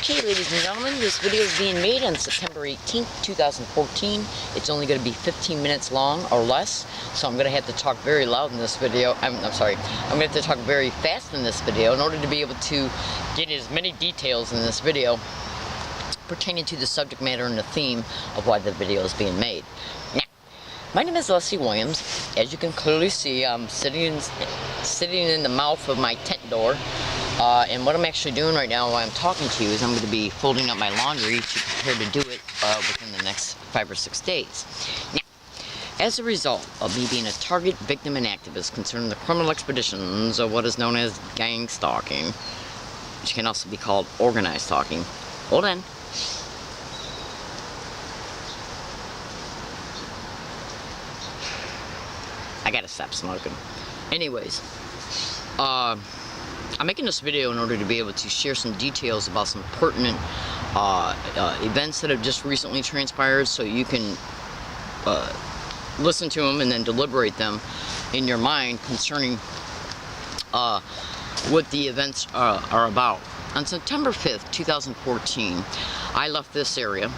Okay, ladies and gentlemen, this video is being made on September 18th, 2014. It's only going to be 15 minutes long or less, so I'm going to have to talk very loud in this video. I'm sorry, I'm going to have to talk very fast in this video in order to be able to get as many details in this video pertaining to the subject matter and the theme of why the video is being made. Now, my name is Leslie Williams. As you can clearly see, I'm sitting in the mouth of my tent door. And what I'm actually doing right now while I'm talking to you is I'm going to be folding up my laundry to prepare to do it within the next 5 or 6 days. Now, as a result of me being a target, victim, and activist concerning the criminal expeditions of what is known as gang stalking, which can also be called organized stalking. Hold on. I gotta stop smoking. Anyways, I'm making this video in order to be able to share some details about some pertinent events that have just recently transpired, so you can listen to them and then deliberate them in your mind concerning what the events are about. On September 5th, 2014, I left this area.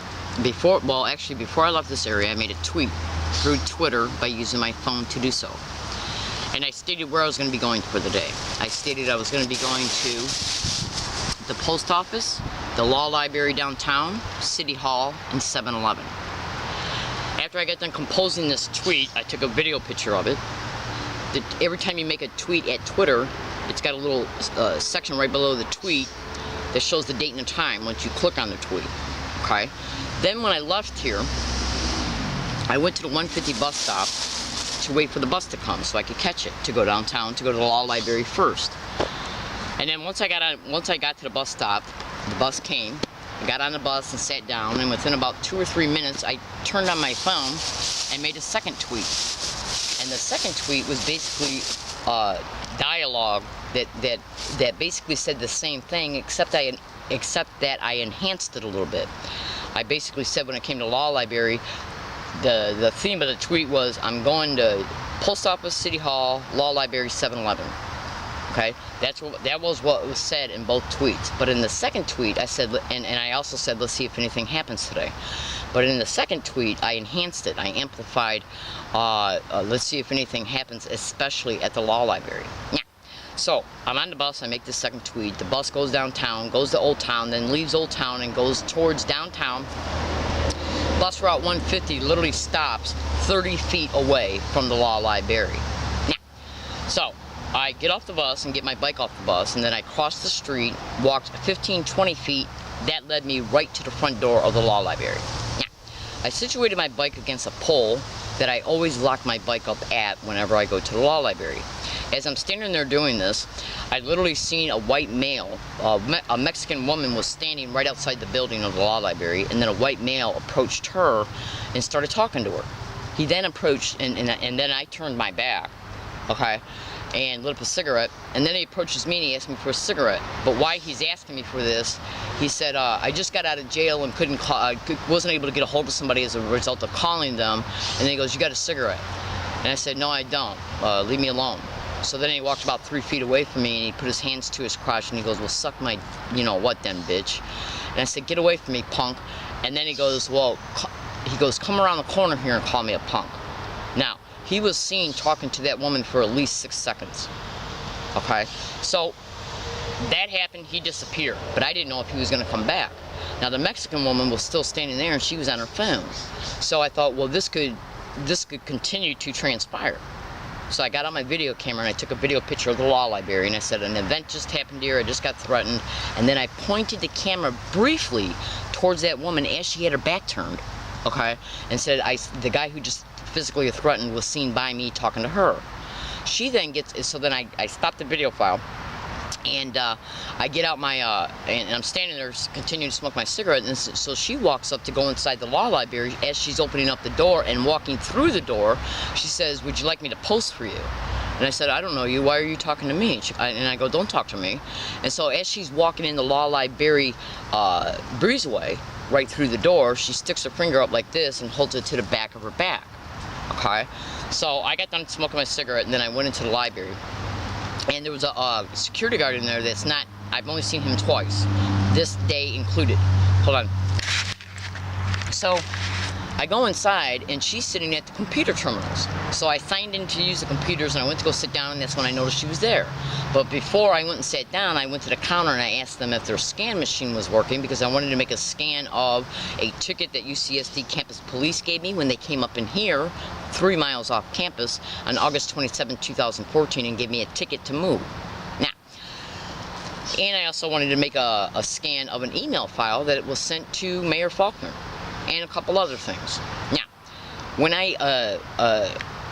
Before I left this area, I made a tweet through Twitter by using my phone to do so. And I stated where I was going to be going for the day. I stated I was going to be going to the post office, the law library downtown, City Hall, and 7-Eleven. After I got done composing this tweet, I took a video picture of it. Every time you make a tweet at Twitter, it's got a little section right below the tweet that shows the date and the time once you click on the tweet. Okay? Then when I left here, I went to the 150 bus stop to wait for the bus to come so I could catch it to go downtown to go to the law library first. And then once I got to the bus stop, the bus came. I got on the bus and sat down, and within about 2 or 3 minutes I turned on my phone and made a second tweet. And the second tweet was basically dialogue that basically said the same thing, except that I enhanced it a little bit. I basically said when it came to law library, the theme of the tweet was, I'm going to post office, City Hall, law library, 7-Eleven. Okay, that was what was said in both tweets. But in the second tweet, I said, and I also said, let's see if anything happens today. But in the second tweet, I enhanced it. I amplified, let's see if anything happens, especially at the law library. Now, so I'm on the bus. I make this second tweet. The bus goes downtown, goes to Old Town, then leaves Old Town and goes towards downtown. Bus route 150 literally stops 30 feet away from the law library. Now, so I get off the bus and get my bike off the bus, and then I crossed the street, walked 15-20 feet. That led me right to the front door of the law library. Now, I situated my bike against a pole that I always lock my bike up at whenever I go to the law library. As I'm standing there doing this, I literally seen a white male, a Mexican woman was standing right outside the building of the law library, and then a white male approached her and started talking to her. He then approached, and then I turned my back, okay, and lit up a cigarette, and then he approaches me and he asked me for a cigarette. But why he's asking me for this, he said, I just got out of jail and wasn't able to get a hold of somebody as a result of calling them, and then he goes, you got a cigarette? And I said, no, I don't, leave me alone. So then he walked about 3 feet away from me and he put his hands to his crotch and he goes, well, suck my, you know what then, bitch. And I said, get away from me, punk. And then he goes, well, come around the corner here and call me a punk. Now, he was seen talking to that woman for at least 6 seconds. Okay? So, that happened, he disappeared. But I didn't know if he was going to come back. Now, the Mexican woman was still standing there and she was on her phone. So I thought, well, this could continue to transpire. So I got on my video camera and I took a video picture of the law library and I said, an event just happened here, I just got threatened. And then I pointed the camera briefly towards that woman as she had her back turned, okay? And said, the guy who just physically threatened was seen by me talking to her. She then so then I stopped the video file. And I get out my, and I'm standing there continuing to smoke my cigarette, and so she walks up to go inside the law library. As she's opening up the door and walking through the door, she says, would you like me to post for you? And I said, I don't know you, why are you talking to me? And I go, don't talk to me. And so as she's walking in the law library breezeway, right through the door, she sticks her finger up like this and holds it to the back of her back, okay? So I got done smoking my cigarette, and then I went into the library. And there was a security guard in there that's not, I've only seen him twice. this day included. Hold on. So I go inside and she's sitting at the computer terminals. So I signed in to use the computers and I went to go sit down, and that's when I noticed she was there. But before I went and sat down, I went to the counter and I asked them if their scan machine was working, because I wanted to make a scan of a ticket that UCSD Campus Police gave me when they came up in here 3 miles off campus on August 27, 2014 and gave me a ticket to move. And I also wanted to make a scan of an email file that was sent to Mayor Faulkner, and a couple other things. Now, when I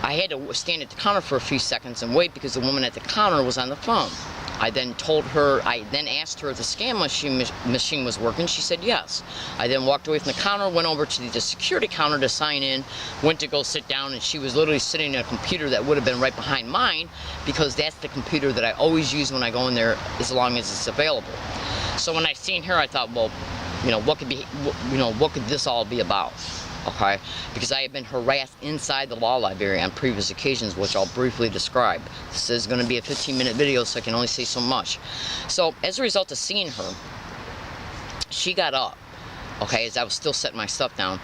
had to stand at the counter for a few seconds and wait because the woman at the counter was on the phone. I then asked her if the scan machine was working. She said yes. I then walked away from the counter, went over to the security counter to sign in, went to go sit down, and she was literally sitting at a computer that would have been right behind mine, because that's the computer that I always use when I go in there as long as it's available. So when I seen her, I thought, well, what could this all be about? Okay, because I have been harassed inside the law library on previous occasions, which I'll briefly describe. This is going to be a 15-minute video, so I can only say so much. So as a result of seeing her, she got up, okay, as I was still setting my stuff down,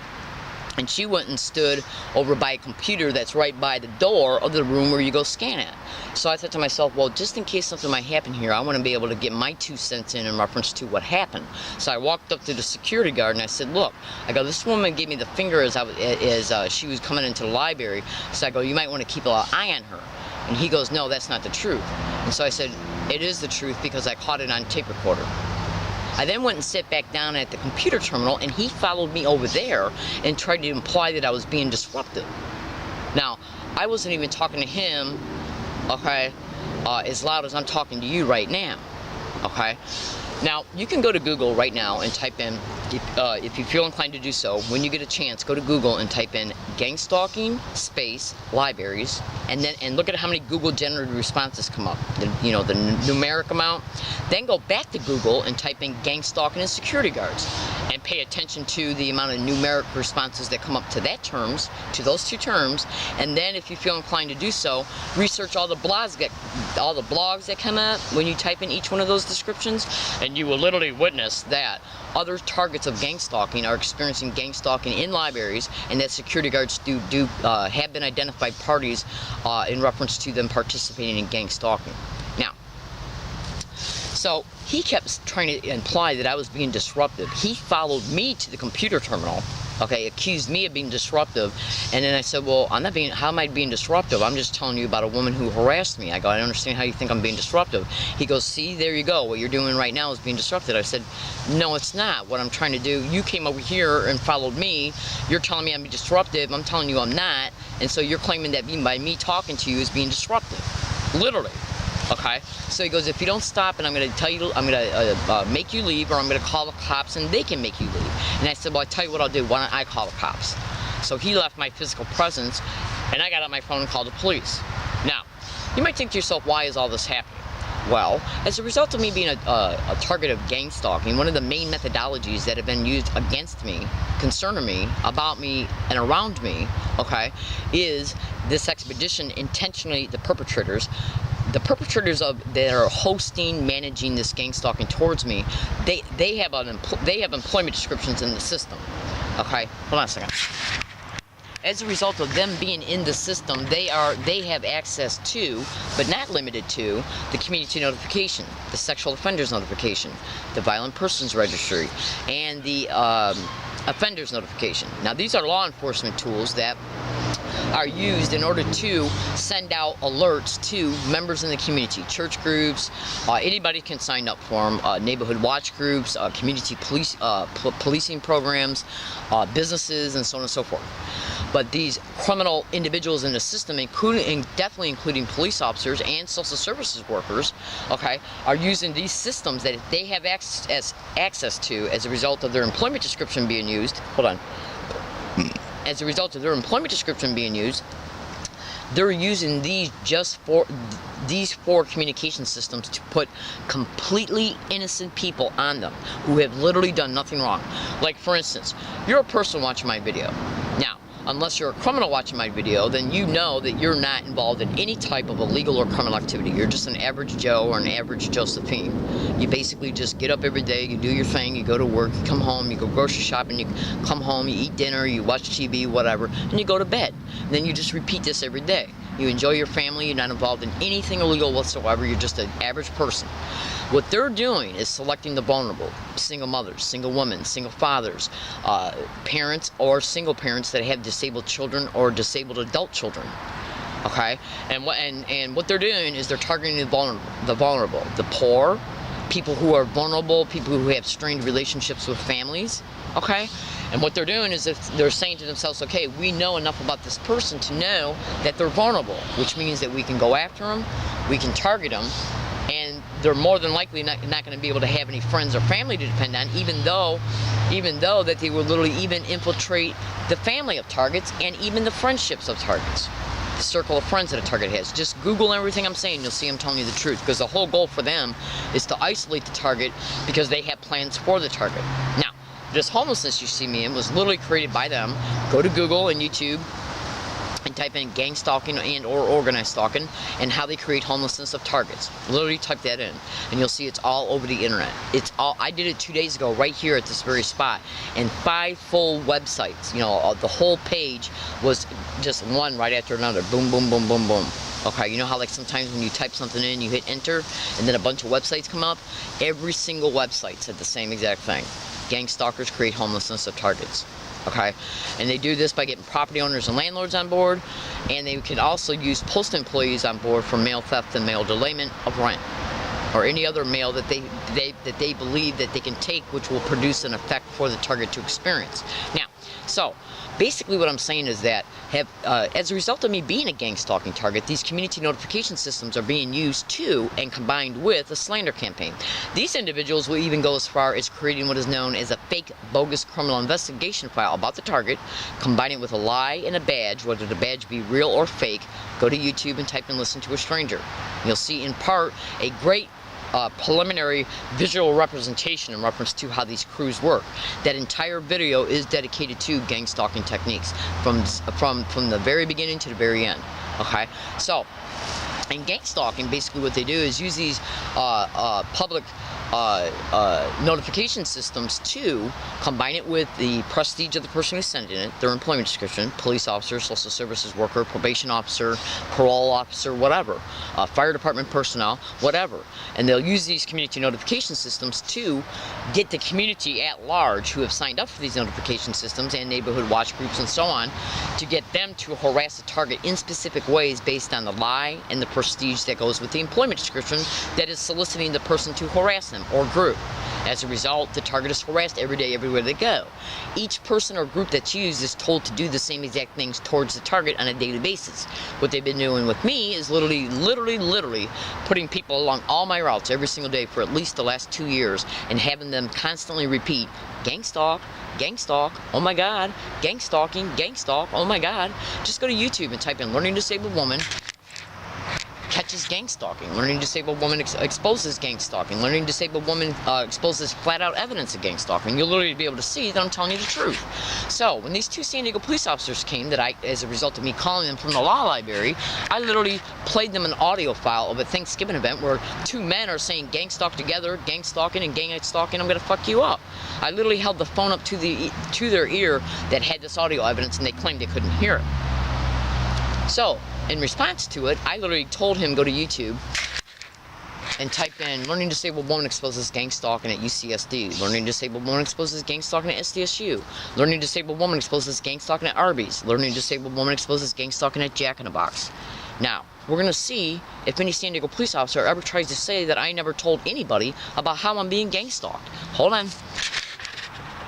and she went and stood over by a computer that's right by the door of the room where you go scan at. So I thought to myself, well, just in case something might happen here, I want to be able to get my 2 cents in reference to what happened. So I walked up to the security guard and I said, look, I go, this woman gave me the finger as she was coming into the library. So I go, you might want to keep an eye on her. And he goes, no, that's not the truth. And so I said, it is the truth because I caught it on tape recorder. I then went and sat back down at the computer terminal, and he followed me over there and tried to imply that I was being disruptive. Now, I wasn't even talking to him, okay, as loud as I'm talking to you right now, okay? Now, you can go to Google right now and type in, if you feel inclined to do so, when you get a chance, go to Google and type in gang stalking space libraries, and look at how many Google generated responses come up, the numeric amount. Then go back to Google and type in gang stalking and security guards, and pay attention to the amount of numeric responses that come up to those 2 terms. And then, if you feel inclined to do so, research all the blogs that come up when you type in each one of those descriptions, and you will literally witness that other targets of gang stalking are experiencing gang stalking in libraries, and that security guards have been identified parties in reference to them participating in gang stalking. Now, so he kept trying to imply that I was being disruptive. He followed me to the computer terminal, okay, accused me of being disruptive, and then I said, well, how am I being disruptive? I'm just telling you about a woman who harassed me. I go, I don't understand how you think I'm being disruptive. He goes, see, there you go, what you're doing right now is being disruptive. I said, no, it's not. What I'm trying to do, you came over here and followed me, you're telling me I'm being disruptive, I'm telling you I'm not, and so you're claiming that by me talking to you is being disruptive, literally. Okay, so he goes, if you don't stop, and I'm going to make you leave, or I'm going to call the cops and they can make you leave. And I said, well, I tell you what I'll do, why don't I call the cops? So he left my physical presence, and I got on my phone and called the police. Now, you might think to yourself, why is all this happening? Well, as a result of me being a target of gang stalking, one of the main methodologies that have been used against me, concerning me, about me, and around me, okay, is this expedition intentionally, the perpetrators that are hosting, managing this gang stalking towards me, they have employment descriptions in the system. Okay, hold on a second. As a result of them being in the system, they have access to, but not limited to, the community notification, the sexual offenders notification, the violent persons registry, and the offenders notification. Now, these are law enforcement tools that are used in order to send out alerts to members in the community, church groups, anybody can sign up for them, neighborhood watch groups, community policing programs, businesses, and so on and so forth. But these criminal individuals in the system, definitely including police officers and social services workers, okay, are using these systems that they have access to as a result of their employment description being used. Hold on. As a result of their employment description being used, they're using these four communication systems to put completely innocent people on them who have literally done nothing wrong. Like, for instance, you're a person watching my video. Now, unless you're a criminal watching my video, then you know that you're not involved in any type of illegal or criminal activity. You're just an average Joe or an average Josephine. You basically just get up every day, you do your thing, you go to work, you come home, you go grocery shopping, you come home, you eat dinner, you watch TV, whatever, and you go to bed. And then you just repeat this every day. You enjoy your family, you're not involved in anything illegal whatsoever, you're just an average person. What they're doing is selecting the vulnerable, single mothers, single women, single fathers, parents or single parents that have disabled children or disabled adult children. Okay, and what they're doing is they're targeting the vulnerable, the poor, people who are vulnerable, people who have strained relationships with families. Okay, and what they're doing is if they're saying to themselves, okay, we know enough about this person to know that they're vulnerable, which means that we can go after them, we can target them, and they're more than likely not going to be able to have any friends or family to depend on, even though that they will literally even infiltrate the family of targets and even the friendships of targets. The circle of friends that a target has. Just Google everything I'm saying, you'll see I'm telling you the truth, because the whole goal for them is to isolate the target because they have plans for the target. Now, this homelessness you see me in was literally created by them. Go to Google and YouTube and type in gang stalking and or organized stalking and how they create homelessness of targets. Literally type that in and you'll see it's all over the internet. It's all, I did it 2 days ago right here at this very spot, and 5 full websites. You know, the whole page was just one right after another. Boom, boom, boom, boom, boom. Okay, you know how like sometimes when you type something in, you hit enter, and then a bunch of websites come up? Every single website said the same exact thing. Gang stalkers create homelessness of targets. Okay, and they do this by getting property owners and landlords on board, and they can also use post employees on board for mail theft and mail delayment of rent, or any other mail that they believe that they can take, which will produce an effect for the target to experience. Now, so basically what I'm saying is that as a result of me being a gang stalking target, these community notification systems are being used to and combined with a slander campaign. These individuals will even go as far as creating what is known as a fake bogus criminal investigation file about the target, combine it with a lie and a badge, whether the badge be real or fake. Go to YouTube and type in "listen to a stranger." You'll see in part a great preliminary visual representation in reference to how these crews work. That entire video is dedicated to gang stalking techniques from the very beginning to the very end. Okay, so in gang stalking, basically what they do is use these public notification systems to combine it with the prestige of the person who's sending it, their employment description, police officer, social services worker, probation officer, parole officer, whatever, fire department personnel, whatever. And they'll use these community notification systems to get the community at large who have signed up for these notification systems and neighborhood watch groups and so on, to get them to harass the target in specific ways based on the lie and the prestige that goes with the employment description that is soliciting the person to harass them or group. As a result, the target is harassed every day, everywhere they go. Each person or group that's used is told to do the same exact things towards the target on a daily basis. What they've been doing with me is literally putting people along all my routes every single day for at least the last 2 years and having them constantly repeat, gang stalk, oh my God, gang stalking, gang stalk, oh my God. Just go to YouTube and type in "learning disabled woman catches gang stalking," "learning disabled woman exposes gang stalking," "learning disabled woman exposes flat out evidence of gang stalking." You'll literally be able to see that I'm telling you the truth. So when these 2 San Diego police officers came, as a result of me calling them from the law library, I literally played them an audio file of a Thanksgiving event where 2 men are saying gang stalk together, gang stalking and gang stalking, I'm gonna fuck you up. I literally held the phone up to their ear that had this audio evidence, and they claimed they couldn't hear it. So in response to it, I literally told him go to YouTube and type in "learning disabled woman exposes gang stalking at UCSD," "learning disabled woman exposes gang stalking at SDSU," "learning disabled woman exposes gang stalking at Arby's," "learning disabled woman exposes gang stalking at Jack in the Box." Now, we're going to see if any San Diego police officer ever tries to say that I never told anybody about how I'm being gang stalked. Hold on.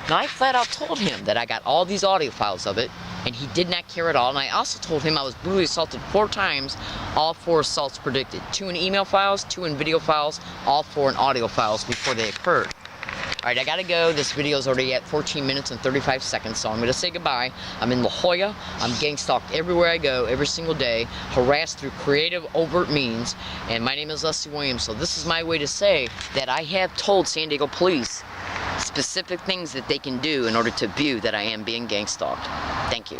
Now, I flat out told him that I got all these audio files of it, and he did not care at all. And I also told him I was brutally assaulted 4 times, all 4 assaults predicted. 2 in email files, 2 in video files, all 4 in audio files before they occurred. Alright, I gotta go. This video is already at 14 minutes and 35 seconds, so I'm gonna say goodbye. I'm in La Jolla. I'm gang stalked everywhere I go, every single day, harassed through creative, overt means, and my name is Leslie Williams. So this is my way to say that I have told San Diego police specific things that they can do in order to view that I am being gang stalked. Thank you.